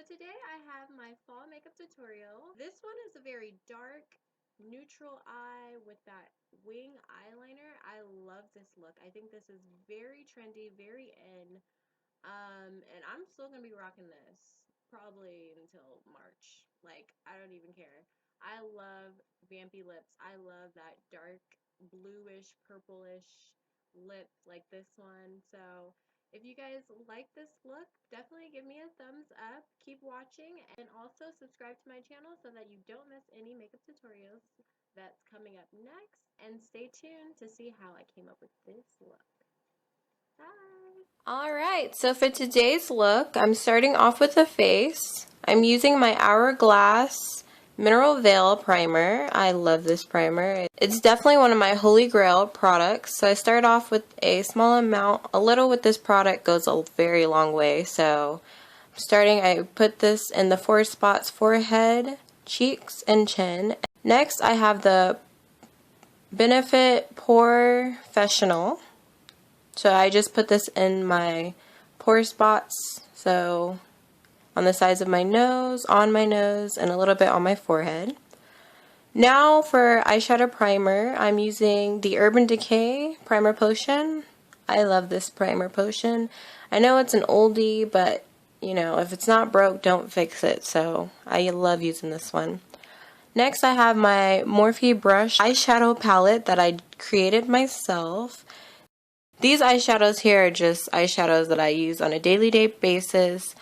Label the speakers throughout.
Speaker 1: today I have my fall makeup tutorial. This one is a very dark, neutral eye with that wing eyeliner. I love this look. I think this is very trendy, very in. And I'm still gonna be rocking this probably until March. Like, I don't even care. I love Vampy lips. I love that dark bluish, purplish lip like this one. So if you guys like this look, definitely give me a thumbs up. Keep watching and also subscribe to my channel so that you don't miss any makeup tutorials that's coming up next. And stay tuned to see how I came up with this look. Bye! Alright, so for today's look, I'm starting off with the face. I'm using my Hourglass Mineral Veil Primer. I love this primer. It's definitely one of my holy grail products. So I start off with a small amount. A little with this product goes a very long way. So I put this in the 4 spots: forehead, cheeks, and chin. Next, I have the Benefit Porefessional. So I just put this in my pore spots. So on the sides of my nose, on my nose, and a little bit on my forehead. Now for eyeshadow primer, I'm using the Urban Decay Primer Potion. I love this primer potion. I know it's an oldie, but you know, if it's not broke, don't fix it. So I love using this one. Next, I have my Morphe brush eyeshadow palette that I created myself. These eyeshadows here are just eyeshadows that I use on a daily basis.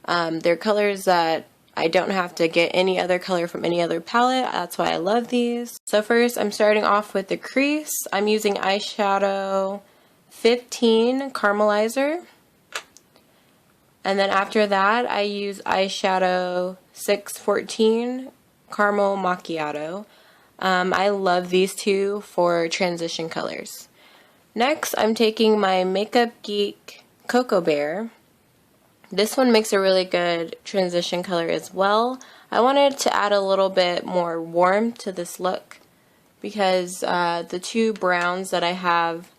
Speaker 1: They're colors that I don't have to get any other color from any other palette. That's why I love these. So first, I'm starting off with the crease. I'm using eyeshadow 15 Caramelizer. And then after that, I use eyeshadow 614 Caramel Macchiato. I love these two for transition colors. Next, I'm taking my Makeup Geek CocoaBear. This one makes a really good transition color as well. I wanted to add a little bit more warmth to this look because the two browns that I have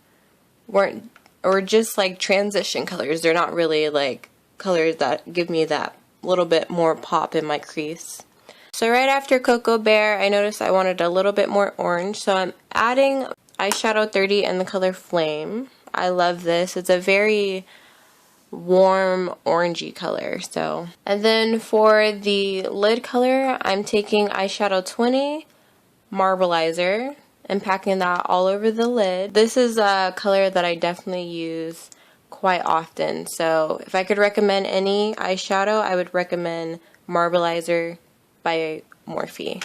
Speaker 1: were just like transition colors. They're not really like colors that give me that little bit more pop in my crease. So right after CocoaBear, I noticed I wanted a little bit more orange, so I'm adding Eyeshadow 30 in the color Flame. I love this. It's a very warm orangey color. And then for the lid color, I'm taking Eyeshadow 20 Marbleizer and packing that all over the lid. This is a color that I definitely use quite often. So if I could recommend any eyeshadow, I would recommend Marbleizer by Morphe.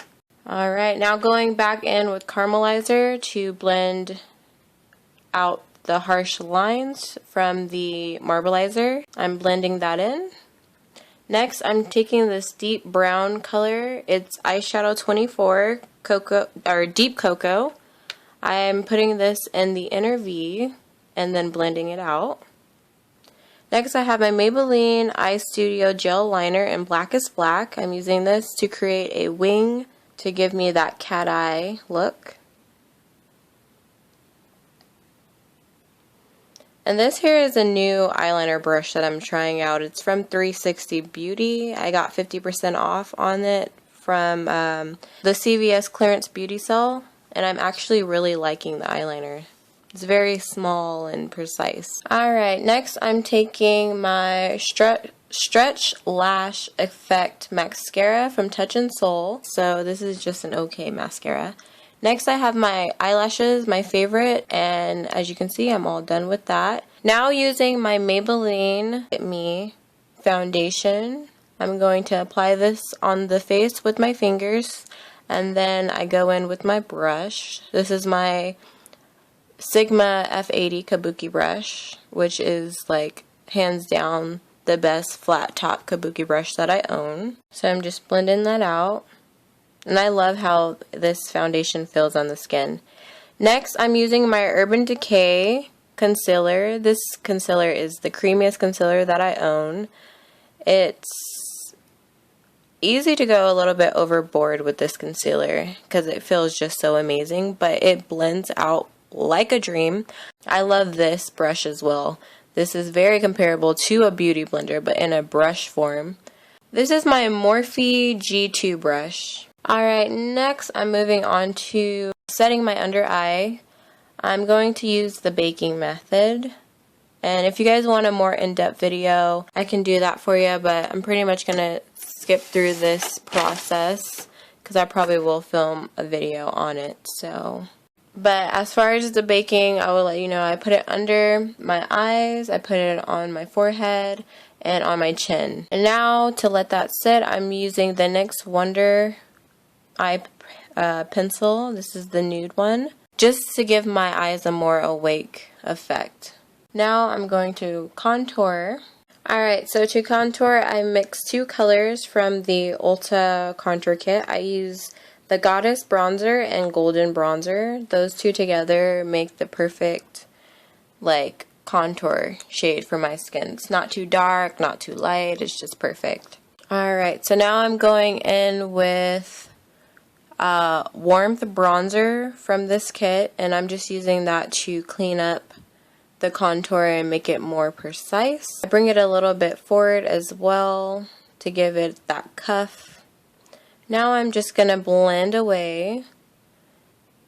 Speaker 1: Alright, now going back in with Caramelizer to blend out the harsh lines from the Marbleizer. I'm blending that in. Next, I'm taking this deep brown color. It's eyeshadow 24 Deep Cocoa. I'm putting this in the inner V and then blending it out. Next, I have my Maybelline Eyestudio Gel Liner in Blackest Black. I'm using this to create a wing to give me that cat eye look. And this here is a new eyeliner brush that I'm trying out. It's from 360 Beauty. I got 50% off on it from the CVS clearance beauty sale, and I'm actually really liking the eyeliner. It's very small and precise. Alright, next I'm taking my Stretch Lash Effect Mascara from Touch in Soul. So this is just an okay mascara. Next I have my eyelashes, my favorite, and as you can see I'm all done with that. Now using my Maybelline Fit Me foundation, I'm going to apply this on the face with my fingers, and then I go in with my brush. This is my Sigma F80 Kabuki brush, which is like hands down the best flat top kabuki brush that I own. So I'm just blending that out. And I love how this foundation feels on the skin. Next, I'm using my Urban Decay concealer. This concealer is the creamiest concealer that I own. It's easy to go a little bit overboard with this concealer because it feels just so amazing, but it blends out like a dream. I love this brush as well. This is very comparable to a beauty blender, but in a brush form. This is my Morphe G2 brush. Alright, next I'm moving on to setting my under eye. I'm going to use the baking method. And if you guys want a more in-depth video, I can do that for you, but I'm pretty much going to skip through this process because I probably will film a video on it. But as far as the baking, I will let you know I put it under my eyes, I put it on my forehead, and on my chin. And now to let that sit, I'm using the NYX Wonder Pencil. This is the nude one, just to give my eyes a more awake effect. Now I'm going to contour. Alright, so to contour, I mix two colors from the Ulta Contour Kit. I use the Goddess Bronzer and Golden Bronzer. Those two together make the perfect, like, contour shade for my skin. It's not too dark, not too light, it's just perfect. Alright, so now I'm going in with Warmth Bronzer from this kit, and I'm just using that to clean up the contour and make it more precise. I bring it a little bit forward as well to give it that cuff. Now I'm just going to blend away.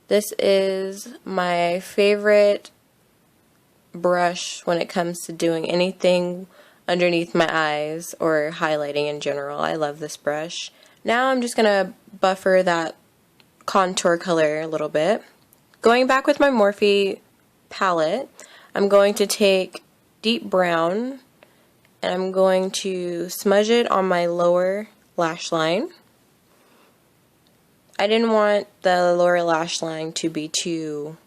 Speaker 1: This is my favorite brush when it comes to doing anything underneath my eyes or highlighting in general. I love this brush. Now I'm just going to buffer that contour color a little bit. Going back with my Morphe palette, I'm going to take deep brown and I'm going to smudge it on my lower lash line. I didn't want the lower lash line to be too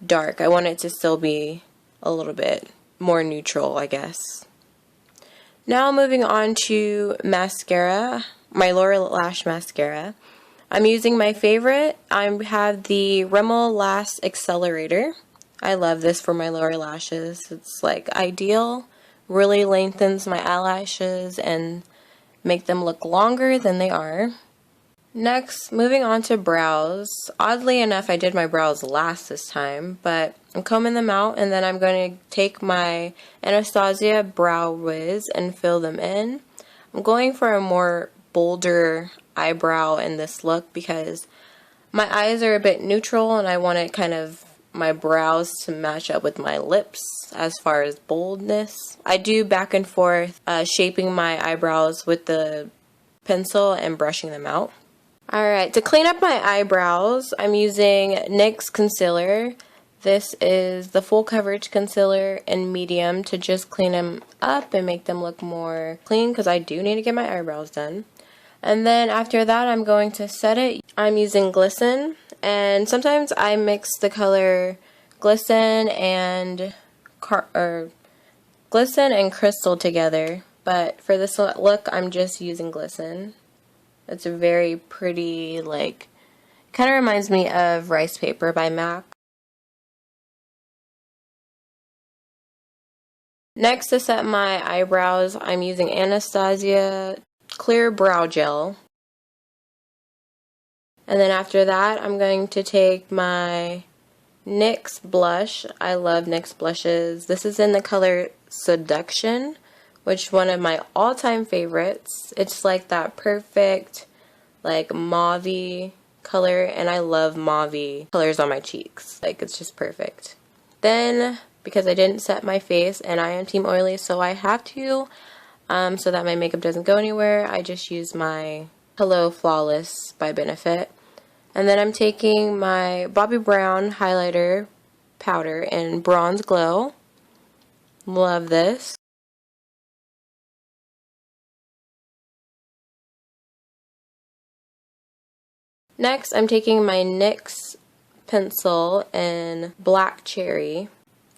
Speaker 1: dark. I want it to still be a little bit more neutral, I guess. Now moving on to mascara, my lower lash mascara. I'm using my favorite. I have the Rimmel Lash Accelerator. I love this for my lower lashes. It's like ideal, really lengthens my eyelashes and make them look longer than they are. Next, moving on to brows. Oddly enough, I did my brows last this time, but I'm combing them out and then I'm going to take my Anastasia Brow Wiz and fill them in. I'm going for a more bolder eyebrow in this look because my eyes are a bit neutral and I want it kind of my brows to match up with my lips as far as boldness. I do back and forth shaping my eyebrows with the pencil and brushing them out. Alright, to clean up my eyebrows, I'm using NYX concealer. This is the full coverage concealer in medium to just clean them up and make them look more clean because I do need to get my eyebrows done. And then after that, I'm going to set it. I'm using Glisten, and sometimes I mix the color Glisten and Crystal together, but for this look, I'm just using Glisten. It's a very pretty, like, kind of reminds me of Rice Paper by MAC. Next, to set my eyebrows, I'm using Anastasia Clear Brow Gel. And then after that, I'm going to take my NYX blush. I love NYX blushes. This is in the color Seduction, which is one of my all-time favorites. It's like that perfect, like, mauve-y color, and I love mauve colors on my cheeks. Like, it's just perfect. Then, because I didn't set my face, and I am team oily, so I have to, so that my makeup doesn't go anywhere, I just use my Hello Flawless by Benefit. And then I'm taking my Bobbi Brown highlighter powder in Bronze Glow. Love this. Next, I'm taking my NYX pencil in Black Cherry,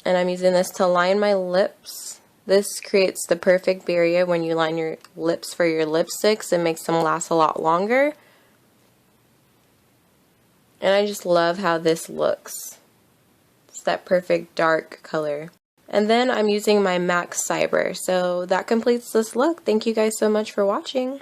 Speaker 1: and I'm using this to line my lips. This creates the perfect barrier when you line your lips for your lipsticks. It makes them last a lot longer. And I just love how this looks. It's that perfect dark color. And then I'm using my MAC Cyber. So that completes this look. Thank you guys so much for watching.